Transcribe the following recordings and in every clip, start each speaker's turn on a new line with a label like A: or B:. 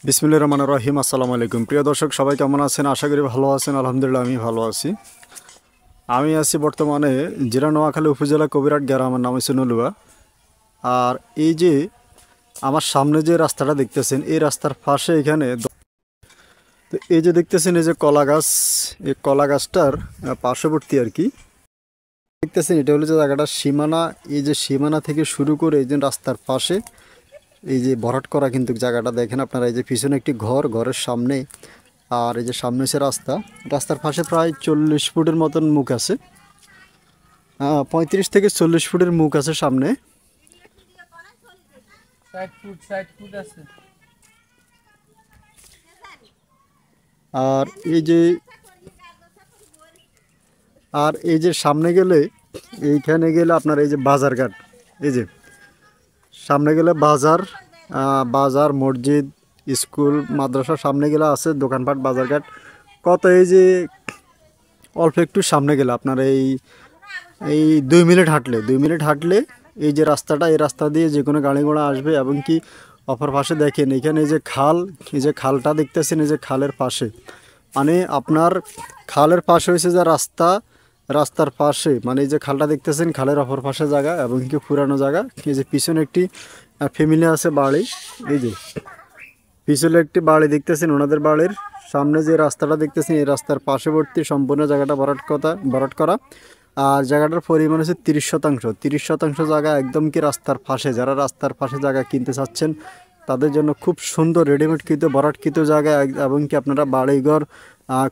A: বিসমিল্লাহির রহমানির রহিম। আসসালামু আলাইকুম। প্রিয় দর্শক, সবাই কেমন আছেন? আশা করি ভালো আছেন। আলহামদুলিল্লাহ আমি ভালো আছি। আমি আছি বর্তমানে জেলা নোয়াখালী উপজেলা কবিরহাট গ্রাম। আমার নাম হচ্ছে নলুয়া। আর এই যে আমার সামনে যে রাস্তাটা দেখতেছেন, এই রাস্তার পাশে এখানে তো এই যে দেখতেছেন এই যে কলা গাছ, এই কলা গাছটার পার্শ্ববর্তী আর কি দেখতেছেন, এটা হলো যে জায়গাটা সীমানা। এই যে সীমানা থেকে শুরু করে এই যে রাস্তার পাশে এই যে ভরাট করা কিন্তু জায়গাটা দেখেন আপনারা। এই যে পিছনে একটি ঘর, ঘরের সামনে, আর এই যে সামনে হচ্ছে রাস্তা। রাস্তার পাশে প্রায় 40 ফুটের মতন মুখ আছে, 35 থেকে 40 ফুটের মুখ আছে সামনে।
B: 60 ফুট আছে।
A: আর এই যে সামনে গেলে, এইখানে গেলে আপনার এই যে বাজারঘাট, এই যে সামনে গেলে বাজার, মসজিদ, স্কুল, মাদ্রাসা সামনে গেলে আছে, দোকানপাট, বাজারঘাট কত। এই যে অল্প একটু সামনে গেলে আপনার এই 2 মিনিট হাঁটলে এই যে রাস্তাটা, এই রাস্তা দিয়ে যে কোনো গাড়ি ঘোড়া আসবে। এবং কি অপর পাশে দেখেন এখানে এই যে খাল, এই যে খালটা দেখতেছেন, এই যে খালের পাশে মানে আপনার খালের পাশে হয়েছে যে রাস্তার পাশে মানে এই যে খালটা দেখতেছেন, খালের অপর পাশে জায়গা এবং কি পুরানো জায়গা। এই যে পিছনে একটি ফ্যামিলি আছে বাড়ি, এই যে পিছনে একটি বাড়ি দেখতেছেন, ওনাদের বাড়ির সামনে যে রাস্তাটা দেখতেছেন, এই রাস্তার পার্শ্ববর্তী সম্পূর্ণ জায়গাটা ভরাট করা। আর জায়গাটার পরিমাণ হচ্ছে 30% জায়গা একদম কি রাস্তার পাশে। যারা রাস্তার পাশে জায়গা কিনতে চাচ্ছেন তাদের জন্য খুব সুন্দর রেডিমেডকৃত ভরাটকৃত জায়গা। এবং কি আপনারা বাড়িঘর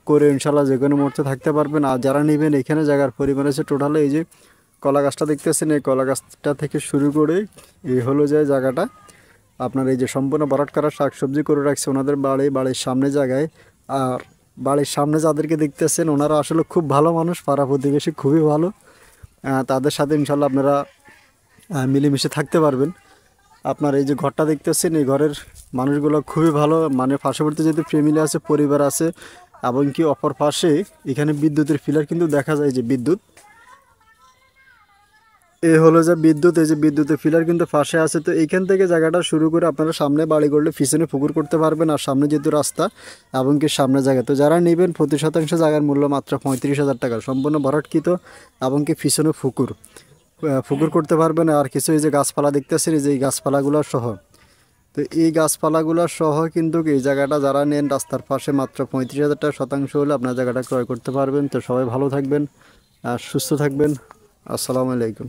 A: করে ইনশাল্লাহ যে কোনো মুহূর্তে থাকতে পারবেন। আর যারা নেবেন, এখানে জায়গার পরিমাণ হচ্ছে টোটাল এই যে কলা গাছটা দেখতেছেন, এই কলা গাছটা থেকে শুরু করে এই হলো যে জায়গাটা আপনার এই যে সম্পূর্ণ ভরাট করা, শাকসবজি করে রাখছে ওনাদের বাড়ির সামনে জায়গায়। আর বাড়ির সামনে যাদেরকে দেখতেছেন ওনারা আসলে খুব ভালো মানুষ, পাড়া প্রতিবেশী খুবই ভালো। তাদের সাথে ইনশাল্লাহ আপনারা মিলেমিশে থাকতে পারবেন। আপনার এই যে ঘরটা দেখতেছেন, এই ঘরের মানুষগুলো খুবই ভালো, মানে পার্শ্ববর্তী যেহেতু ফ্যামিলি আছে, পরিবার আছে। এবং কি অপর পাশে এখানে বিদ্যুতের পিলার কিন্তু দেখা যায়, যে বিদ্যুৎ, এই হলো যে বিদ্যুৎ, এই যে বিদ্যুতের পিলার কিন্তু পাশে আছে। তো এইখান থেকে জায়গাটা শুরু করে আপনারা সামনে বাড়ি করলে পিছনে পুকুর করতে পারবেন। আর সামনে যেহেতু রাস্তা এবং কি সামনে জায়গা, তো যারা নেবেন প্রতি শতাংশ জায়গার মূল্য মাত্র 35,000 টাকা, সম্পূর্ণ ভরাটকৃত এবং কি পিছনে পুকুর করতে পারবেন। আর কিছু এই যে গাছপালা দেখতেছেন, এই যে এই গাছপালাগুলো সহ, তো এই গাছপালাগুলো সহ কিন্তু এই জায়গাটা যারা নেন রাস্তার পাশে মাত্র 35,000 টাকা শতাংশ হলে আপনার জায়গাটা ক্রয় করতে পারবেন। তো সবাই ভালো থাকবেন আর সুস্থ থাকবেন। আসসালামু আলাইকুম।